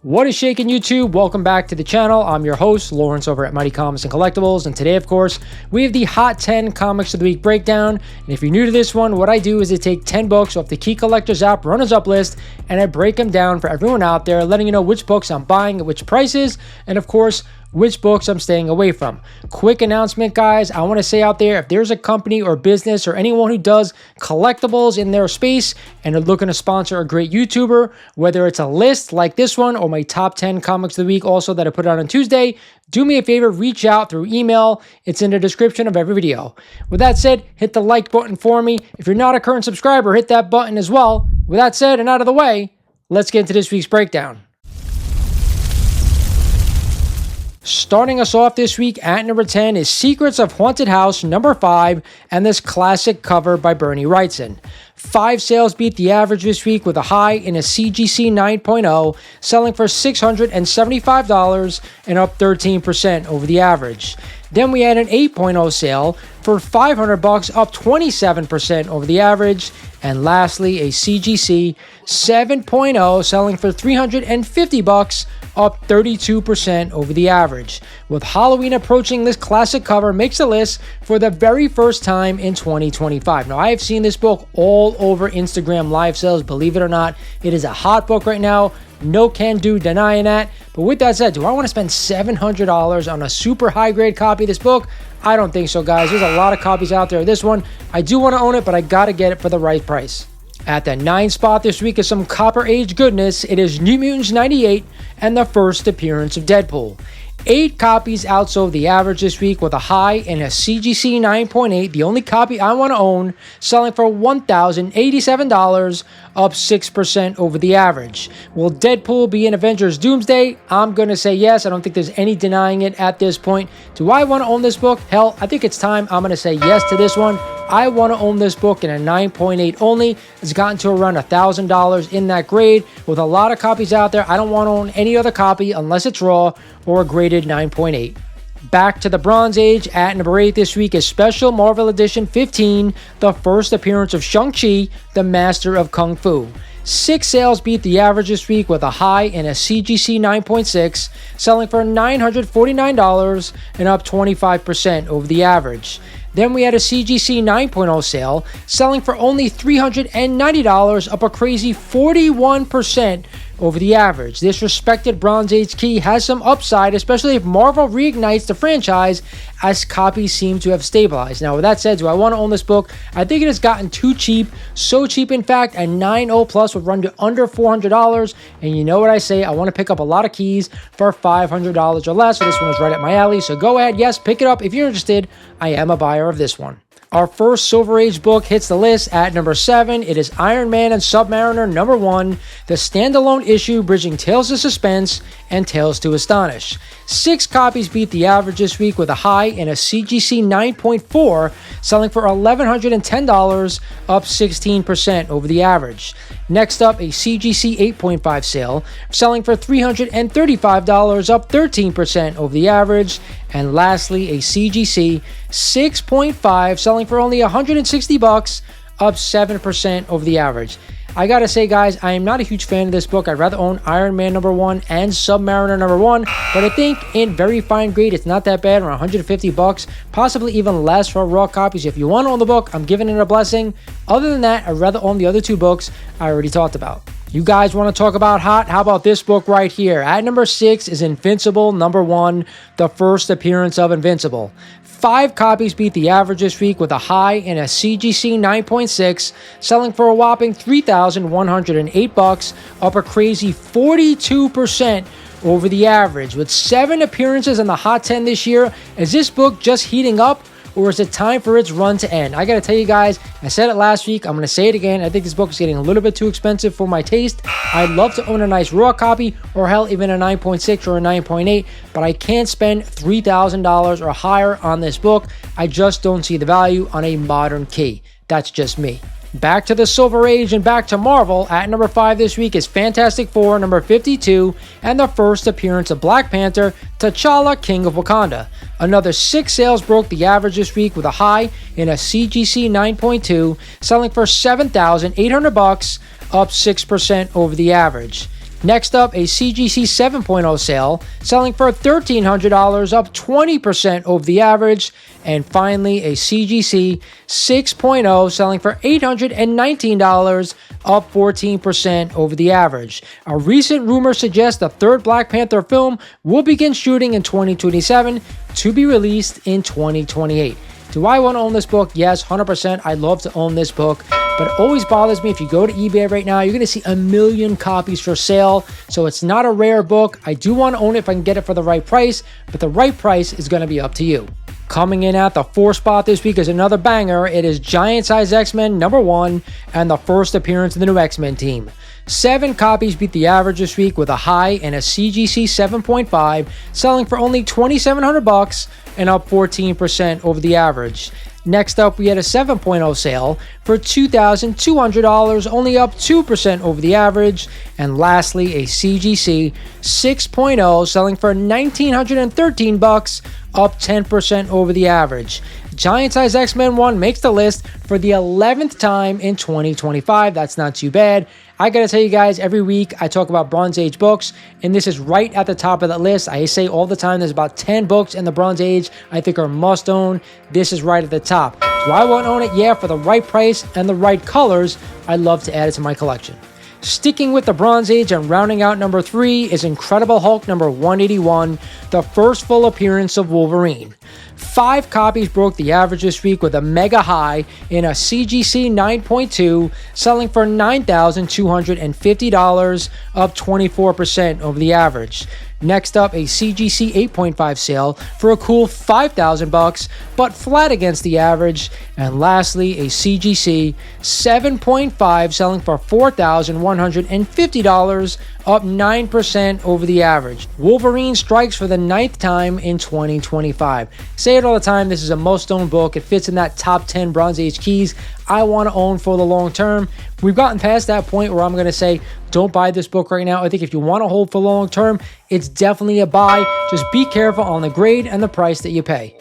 What is shaking, YouTube? Welcome back to the channel. I'm your host, Lawrence, over at Mighty Comics and Collectibles, and today, of course, we have the Hot 10 Comics of the Week breakdown. And if you're new to this one, what I do is I take 10 books off the Key Collectors app runners-up list, and I break them down for everyone out there, letting you know which books I'm buying at which prices, and of course, which books I'm staying away from. Quick announcement, guys. I want to say out there, if there's a company or business or anyone who does collectibles in their space and are looking to sponsor a great YouTuber, whether it's a list like this one or my top 10 comics of the week also that I put out on Tuesday, do me a favor, reach out through email. It's in the description of every video. With that said, hit the like button for me. If you're not a current subscriber, hit that button as well. With that said and out of the way, let's get into this week's breakdown. Starting us off this week at number 10 is Secrets of Haunted House number 5 and this classic cover by Bernie Wrightson. 5 sales beat the average this week with a high in a CGC 9.0, selling for $675 and up 13% over the average. Then we had an 8.0 sale for $500, up 27% over the average. And lastly, a CGC 7.0 selling for $350, up 32% over the average. With Halloween approaching, this classic cover makes the list for the very first time in 2025. Now, I have seen this book all over Instagram live sales. Believe it or not, it is a hot book right now. No can do denying that. But with that said, do I want to spend $700 on a super high grade copy of this book? I don't think so, guys. There's a lot of copies out there of this one. I do want to own it, but I got to get it for the right price. At the 9th spot this week is some Copper Age goodness. It is New Mutants 98 and the first appearance of Deadpool. 8 copies outsold the average this week with a high in a CGC 9.8, the only copy I want to own, selling for $1,087, up 6% over the average. Will Deadpool be in Avengers Doomsday? I'm going to say yes. I don't think there's any denying it at this point. Do I want to own this book? Hell, I think it's time. I'm going to say yes to this one. I want to own this book in a 9.8 only. It's gotten to around $1,000 in that grade. With a lot of copies out there, I don't want to own any other copy unless it's raw or a graded 9.8. Back to the Bronze Age at number 8 this week is Special Marvel Edition 15, the first appearance of Shang-Chi, the Master of Kung Fu. 6 sales beat the average this week with a high in a CGC 9.6, selling for $949 and up 25% over the average. Then we had a CGC 9.0 sale, selling for only $390, up a crazy 41% over the average. This respected Bronze Age key has some upside, especially if Marvel reignites the franchise, as copies seem to have stabilized. Now, with that said, do I want to own this book? I think it has gotten too cheap. So cheap, in fact, a 9.0 plus would run to under $400. And you know what I say, I want to pick up a lot of keys for $500 or less. So this one is right up my alley. So go ahead, yes, pick it up if you're interested. I am a buyer of this one. Our first Silver Age book hits the list at number 7. It is Iron Man and Submariner number 1, the standalone issue bridging Tales of Suspense and Tales to Astonish. 6 copies beat the average this week with a high in a CGC 9.4, selling for $1,110, up 16% over the average. Next up, a CGC 8.5 sale, selling for $335, up 13% over the average. And lastly, a CGC 6.5, selling for only $160, up 7% over the average. I gotta say, guys, I am not a huge fan of this book. I'd rather own Iron Man number 1 and Submariner number 1, but I think in very fine grade, it's not that bad, around $150, possibly even less for raw copies. If you want to own the book, I'm giving it a blessing. Other than that, I'd rather own the other 2 books I already talked about. You guys want to talk about hot? How about this book right here? At number 6 is Invincible number 1, the first appearance of Invincible. 5 copies beat the average this week with a high in a CGC 9.6, selling for a whopping $3,108, up a crazy 42% over the average. With 7 appearances in the Hot 10 this year, is this book just heating up, or is it time for its run to end? I gotta tell you guys, I said it last week, I'm gonna say it again, I think this book is getting a little bit too expensive for my taste. I'd love to own a nice raw copy, or hell, even a 9.6 or a 9.8, but I can't spend $3,000 or higher on this book. I just don't see the value on a modern key. That's just me. Back to the Silver Age and back to Marvel. At number 5 this week is Fantastic Four number 52 and the first appearance of Black Panther, T'Challa, King of Wakanda. Another 6 sales broke the average this week with a high in a CGC 9.2, selling for $7,800, up 6% over the average. Next up, a CGC 7.0 sale, selling for $1,300, up 20% over the average. And finally, a CGC 6.0, selling for $819, up 14% over the average. A recent rumor suggests the third Black Panther film will begin shooting in 2027 to be released in 2028. Do I want to own this book? Yes, 100%. I'd love to own this book. But it always bothers me, if you go to eBay right now, you're going to see a million copies for sale. So it's not a rare book. I do want to own it if I can get it for the right price, but the right price is going to be up to you. Coming in at the 4th spot this week is another banger. It is Giant Size X-Men #1 and the first appearance of the new X-Men team. 7 copies beat the average this week with a high and a CGC 7.5, selling for only $2,700 and up 14% over the average. Next up, we had a 7.0 sale for $2,200, only up 2% over the average. And lastly, a CGC 6.0 selling for $1,913, up 10% over the average. Giant Size X-Men 1 makes the list for the 11th time in 2025. That's not too bad. I gotta tell you guys, every week I talk about Bronze Age books, and this is right at the top of that list. I say all the time there's about 10 books in the Bronze Age I think are must own. This is right at the top. Do I want to own it? Yeah, for the right price and the right colors, I'd love to add it to my collection. Sticking with the Bronze Age and rounding out number 3 is Incredible Hulk number 181, the first full appearance of Wolverine. 5 copies broke the average this week with a mega high in a CGC 9.2, selling for $9,250, up 24% over the average. Next up, a CGC 8.5 sale for a cool $5,000, but flat against the average. And lastly, a CGC 7.5 selling for $4,150, up 9% over the average. Wolverine strikes for the 9th time in 2025. Say it all the time, this is a most-owned book. It fits in that top 10 Bronze Age keys I want to own for the long term. We've gotten past that point where I'm going to say, don't buy this book right now. I think if you want to hold for the long term, it's definitely a buy. Just be careful on the grade and the price that you pay.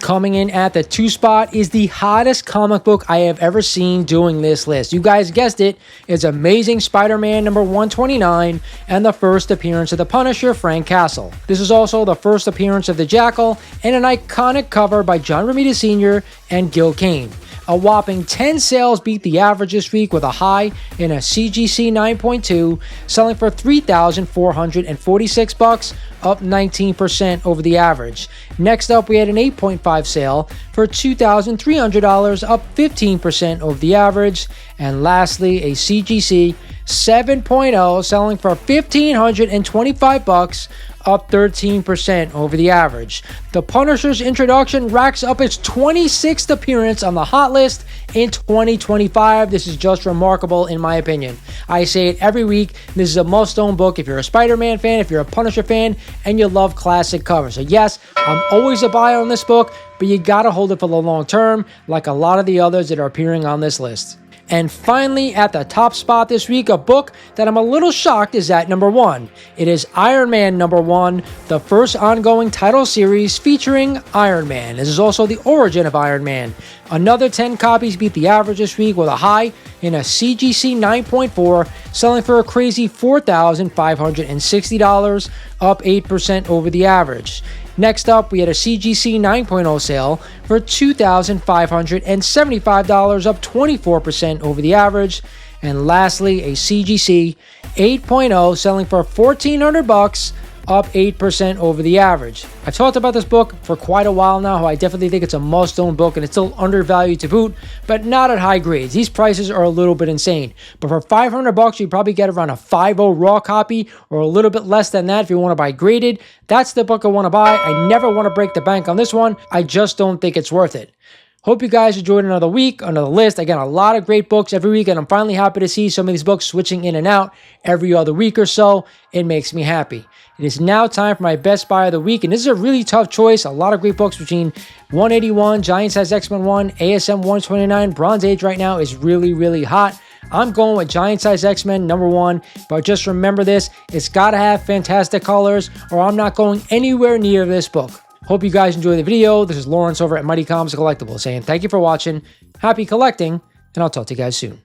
Coming in at the 2 spot is the hottest comic book I have ever seen doing this list. You guys guessed it. It's Amazing Spider-Man number 129 and the first appearance of the Punisher, Frank Castle. This is also the first appearance of the Jackal and an iconic cover by John Romita Sr. and Gil Kane. A whopping 10 sales beat the average this week with a high in a CGC 9.2, selling for $3,446, up 19% over the average. Next up, we had an 8.5 sale for $2,300, up 15% over the average. And lastly, a CGC 7.0 selling for $1,525, up 13% over the average. The Punisher's introduction racks up its 26th appearance on the hot list in 2025. This is just remarkable in my opinion. I say it every week. This is a must-own book if you're a Spider-Man fan, if you're a Punisher fan, and you love classic covers. So yes, I'm always a buyer on this book, but you gotta hold it for the long term, like a lot of the others that are appearing on this list. And finally, at the top spot this week, a book that I'm a little shocked is at number 1. It is Iron Man number 1, the first ongoing title series featuring Iron Man. This is also the origin of Iron Man. Another 10 copies beat the average this week with a high in a CGC 9.4, selling for a crazy $4,560, up 8% over the average. Next up, we had a CGC 9.0 sale for $2,575, up 24% over the average. And lastly, a CGC 8.0 selling for $1,400, up 8% over the average. I've talked about this book for quite a while now, how I definitely think it's a must-own book and it's still undervalued to boot, but not at high grades. These prices are a little bit insane. But for $500, you probably get around a 5.0 raw copy or a little bit less than that if you want to buy graded. That's the book I want to buy. I never want to break the bank on this one. I just don't think it's worth it. Hope you guys enjoyed another week, another list. Again, a lot of great books every week, and I'm finally happy to see some of these books switching in and out every other week or so. It makes me happy. It is now time for my best buy of the week, and this is a really tough choice. A lot of great books between 181, Giant Size X-Men 1, ASM 129. Bronze Age right now is really, really hot. I'm going with Giant Size X-Men number 1, but just remember this, it's got to have fantastic colors or I'm not going anywhere near this book. Hope you guys enjoyed the video. This is Lawrence over at Mighty Comics Collectibles saying thank you for watching, happy collecting, and I'll talk to you guys soon.